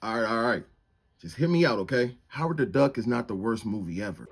All right. Just hear me out, okay? Howard the Duck is not the worst movie ever.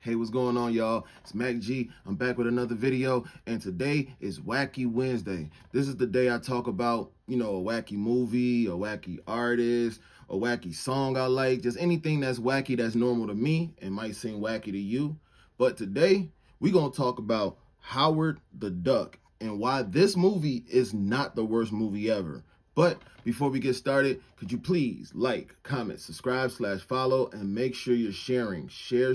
Hey, what's going on, y'all? It's Mac G. I'm back with another video, and today is Wacky Wednesday. This is the day I talk about, a wacky movie, a wacky artist, a wacky song I like, just anything that's wacky that's normal to me and might seem wacky to you. But today, we're going to talk about Howard the Duck and why this movie is not the worst movie ever. But before we get started, could you please like, comment, subscribe, /follow, and make sure you're sharing. Share.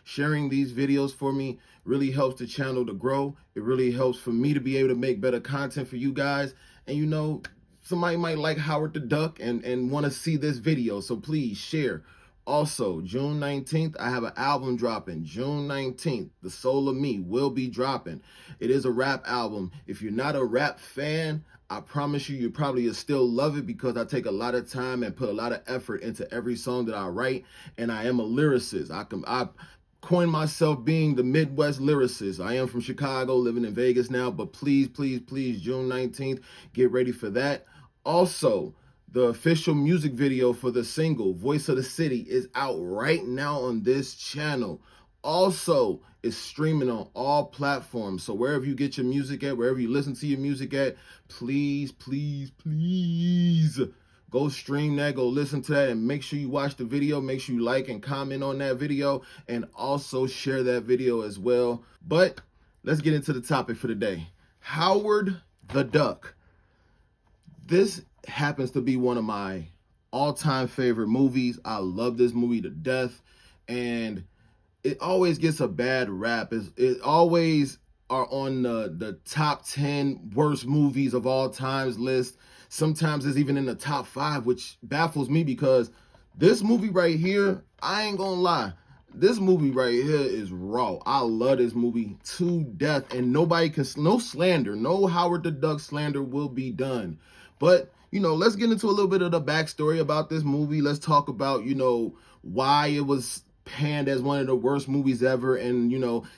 Sharing these videos for me really helps the channel to grow. It really helps for me to be able to make better content for you guys. And somebody might like Howard the Duck and want to see this video, so please share. Also, June 19th, I have an album dropping. June 19th, The Soul of Me will be dropping. It is a rap album. If you're not a rap fan, I promise you probably still love it because I take a lot of time and put a lot of effort into every song that I write, and I am a lyricist. I coin myself being the Midwest lyricist. I am from Chicago, living in Vegas now, but please, June 19th, get ready for that. Also, the official music video for the single Voice of the City is out right now on this channel. Also, it's streaming on all platforms. So wherever you get your music at, wherever you listen to your music at, please go stream that, go listen to that, and make sure you watch the video. Make sure you like and comment on that video, and also share that video as well. But let's get into the topic for today. Howard the Duck. This happens to be one of my all-time favorite movies. I love this movie to death, and it always gets a bad rap. It always are on the top 10 worst movies of all times list. Sometimes it's even in the top 5, which baffles me because this movie right here, I ain't gonna lie, this movie right here is raw. I love this movie to death, and no slander, no Howard the Duck slander will be done. But, let's get into a little bit of the backstory about this movie. Let's talk about, why it was panned as one of the worst movies ever, and,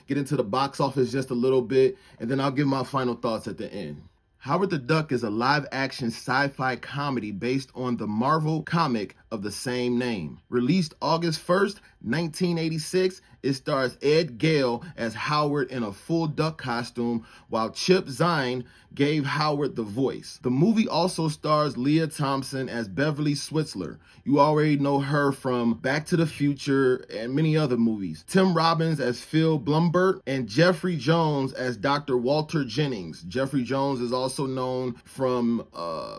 get into the box office just a little bit, and then I'll give my final thoughts at the end. Howard the Duck is a live-action sci-fi comedy based on the Marvel comic of the same name. Released August 1st, 1986, it stars Ed Gale as Howard in a full duck costume, while Chip Zien gave Howard the voice. The movie also stars Lea Thompson as Beverly Switzler. You already know her from Back to the Future and many other movies. Tim Robbins as Phil Blumbert, and Jeffrey Jones as Dr. Walter Jennings. Jeffrey Jones is also known from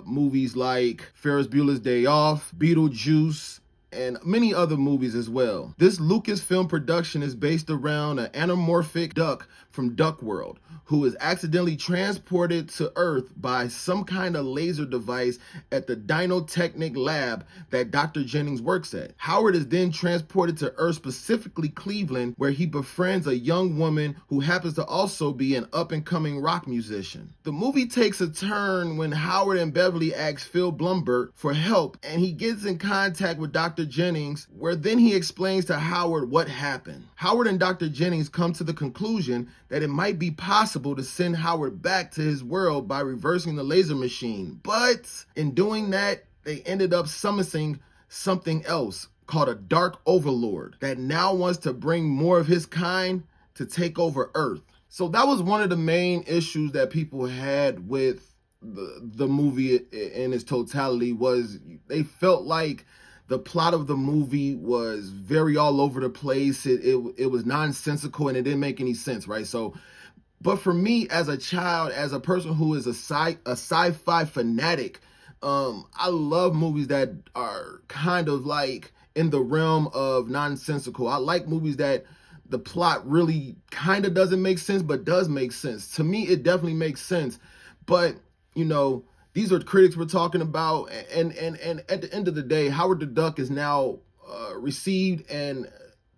movies like Ferris Bueller's Day Off, Beetlejuice, and many other movies as well. This Lucasfilm production is based around an anamorphic duck from Duck World who is accidentally transported to Earth by some kind of laser device at the Dynotechnic lab that Dr. Jennings works at. Howard is then transported to Earth, specifically Cleveland, where he befriends a young woman who happens to also be an up-and-coming rock musician. The movie takes a turn when Howard and Beverly ask Phil Blumbert for help, and he gets in contact with Dr. Jennings, where then he explains to Howard what happened. Howard and Dr. Jennings come to the conclusion that it might be possible to send Howard back to his world by reversing the laser machine. But in doing that, they ended up summoning something else called a Dark Overlord that now wants to bring more of his kind to take over Earth. So that was one of the main issues that people had with the movie in its totality, was they felt like the plot of the movie was very all over the place. It was nonsensical, and it didn't make any sense, right? But for me, as a child, as a person who is a sci-fi fanatic, I love movies that are kind of like in the realm of nonsensical. I like movies that the plot really kind of doesn't make sense, but does make sense. To me, it definitely makes sense. But, these are critics we're talking about, and at the end of the day, Howard the Duck is now received and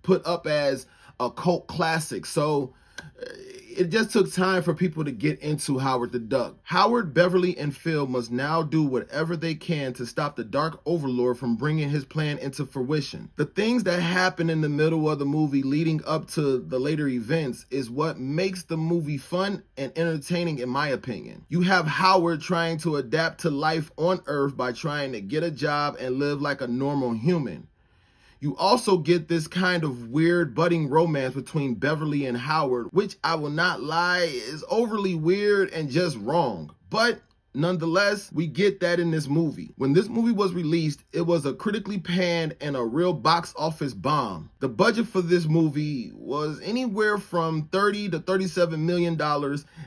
put up as a cult classic. So It just took time for people to get into Howard the Duck. Howard, Beverly, and Phil must now do whatever they can to stop the Dark Overlord from bringing his plan into fruition. The things that happen in the middle of the movie leading up to the later events is what makes the movie fun and entertaining, in my opinion. You have Howard trying to adapt to life on Earth by trying to get a job and live like a normal human. You also get this kind of weird budding romance between Beverly and Howard, which I will not lie is overly weird and just wrong. But nonetheless, we get that in this movie. When this movie was released, it was a critically panned and a real box office bomb. The budget for this movie was anywhere from $30 to $37 million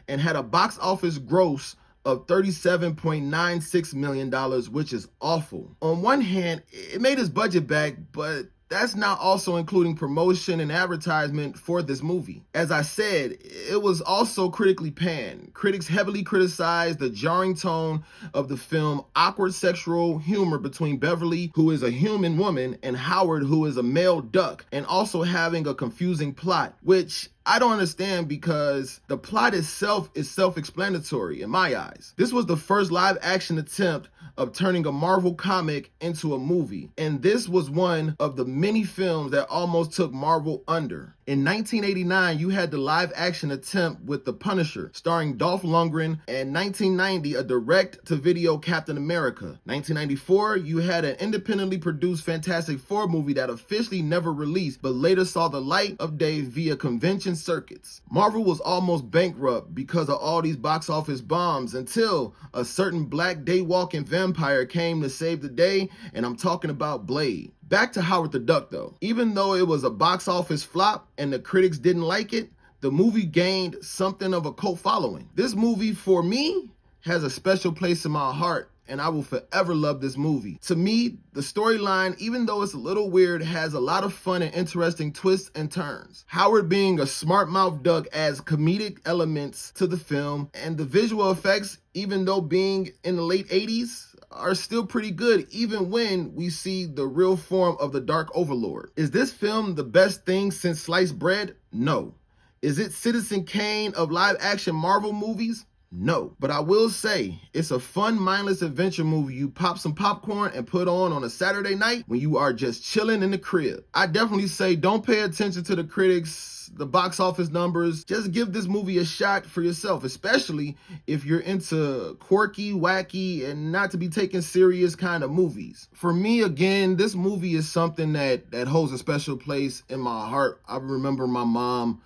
and had a box office gross of $37.96 million, which is awful. On one hand, it made its budget back, but that's not also including promotion and advertisement for this movie. As I said, it was also critically panned. Critics heavily criticized the jarring tone of the film, awkward sexual humor between Beverly, who is a human woman, and Howard, who is a male duck, and also having a confusing plot, which I don't understand because the plot itself is self-explanatory in my eyes. This was the first live-action attempt of turning a Marvel comic into a movie, and this was one of the many films that almost took Marvel under. In 1989, you had the live-action attempt with The Punisher, starring Dolph Lundgren, and 1990, a direct-to-video Captain America. 1994, you had an independently produced Fantastic Four movie that officially never released, but later saw the light of day via convention circuits. Marvel was almost bankrupt because of all these box office bombs until a certain black daywalking vampire came to save the day, and I'm talking about Blade. Back to Howard the Duck though. Even though it was a box office flop and the critics didn't like it, the movie gained something of a cult following. This movie, for me, has a special place in my heart, and I will forever love this movie. To me, the storyline, even though it's a little weird, has a lot of fun and interesting twists and turns. Howard being a smart-mouthed duck adds comedic elements to the film, and the visual effects, even though being in the late 80s, are still pretty good even when we see the real form of the Dark Overlord. Is this film the best thing since sliced bread? No. Is it Citizen Kane of live-action Marvel movies? No. But I will say, it's a fun, mindless adventure movie you pop some popcorn and put on a Saturday night when you are just chilling in the crib. I definitely say don't pay attention to the critics, the box office numbers. Just give this movie a shot for yourself, especially if you're into quirky, wacky, and not to be taken serious kind of movies. For me, again, this movie is something that holds a special place in my heart. I remember my mom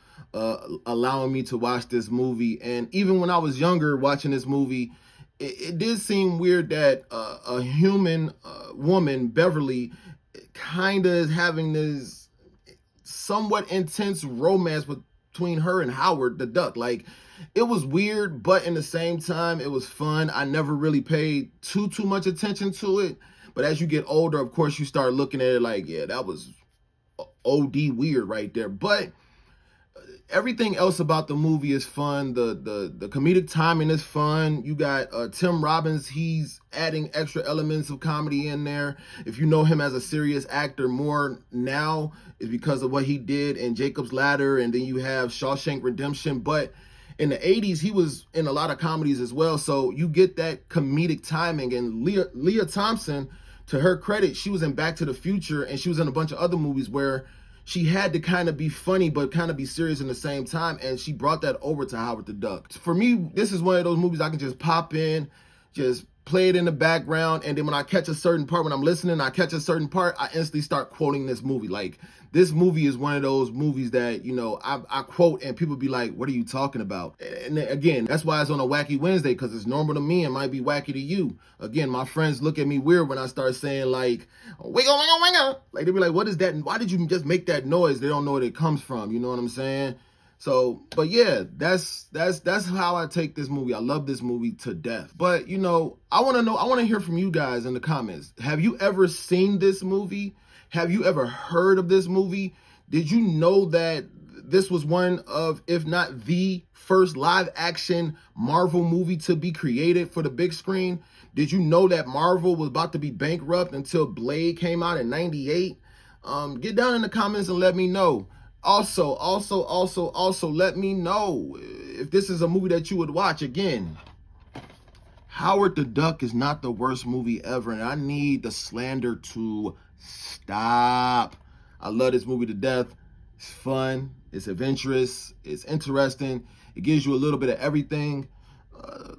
allowing me to watch this movie, and even when I was younger watching this movie, it did seem weird that a human woman, Beverly, kind of is having this somewhat intense romance between her and Howard the Duck. Like, it was weird, but in the same time, it was fun. I never really paid too much attention to it, but as you get older, of course, you start looking at it like, yeah, that was OD weird right there. But everything else about the movie is fun. The comedic timing is fun. You got Tim Robbins. He's adding extra elements of comedy in there. If you know him as a serious actor more now, it's because of what he did in Jacob's Ladder, and then you have Shawshank Redemption. But in the 80s, he was in a lot of comedies as well. So you get that comedic timing. And Leah Thompson, to her credit, she was in Back to the Future, and she was in a bunch of other movies where she had to kind of be funny, but kind of be serious in the same time. And she brought that over to Howard the Duck. For me, this is one of those movies I can just pop in, just play it in the background. And then when I catch a certain part, when I'm listening, I catch a certain part, I instantly start quoting this movie. Like, this movie is one of those movies that, you know, I quote and people be like, what are you talking about? And again, that's why it's on a Wacky Wednesday, because it's normal to me and might be wacky to you. Again, my friends look at me weird when I start saying like, wiggle, wiggle, wiggle. Like, they be like, what is that? Why did you just make that noise? They don't know where it comes from. You know what I'm saying? So, but yeah, that's how I take this movie. I love this movie to death. But, you know, I want to hear from you guys in the comments. Have you ever seen this movie? Have you ever heard of this movie? Did you know that this was one of, if not the first live action Marvel movie to be created for the big screen? Did you know that Marvel was about to be bankrupt until Blade came out in '98? Get down in the comments and let me know. Also, let me know if this is a movie that you would watch. Again, Howard the Duck is not the worst movie ever, and I need the slander to stop. I love this movie to death. It's fun, it's adventurous, it's interesting. It gives you a little bit of everything.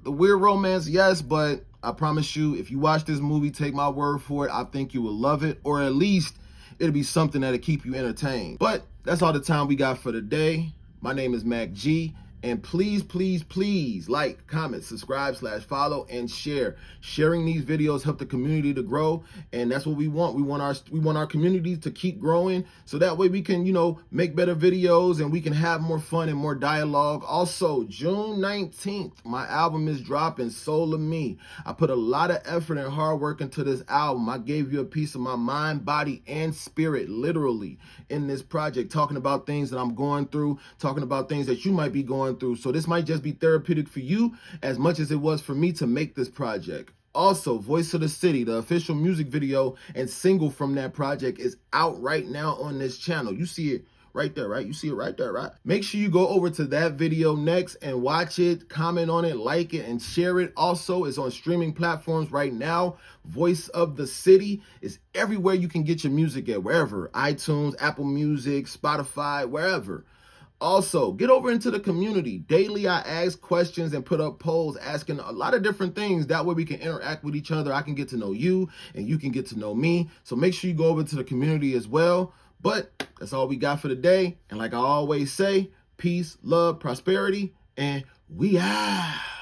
The weird romance, yes, but I promise you, if you watch this movie, take my word for it, I think you will love it, or at least it'll be something that'll keep you entertained. But that's all the time we got for today. My name is Mac G. And please, please, please like, comment, subscribe, /follow, and share. Sharing these videos help the community to grow, and that's what we want. We want our community to keep growing, so that way we can, make better videos and we can have more fun and more dialogue. Also, June 19th, my album is dropping, Soul of Me. I put a lot of effort and hard work into this album. I gave you a piece of my mind, body, and spirit, literally, in this project, talking about things that I'm going through, talking about things that you might be going through. So this might just be therapeutic for you as much as it was for me to make this project. Also, Voice of the City, the official music video and single from that project, is out right now on this channel. You see it right there, right? You see it right there, right? Make sure you go over to that video next and watch it, comment on it, like it, and share it. Also, it's on streaming platforms right now. Voice of the City is everywhere you can get your music at, wherever. iTunes, Apple Music, Spotify, wherever. Also, get over into the community. Daily, I ask questions and put up polls asking a lot of different things. That way we can interact with each other. I can get to know you and you can get to know me. So make sure you go over to the community as well. But that's all we got for today. And like I always say, peace, love, prosperity, and we out.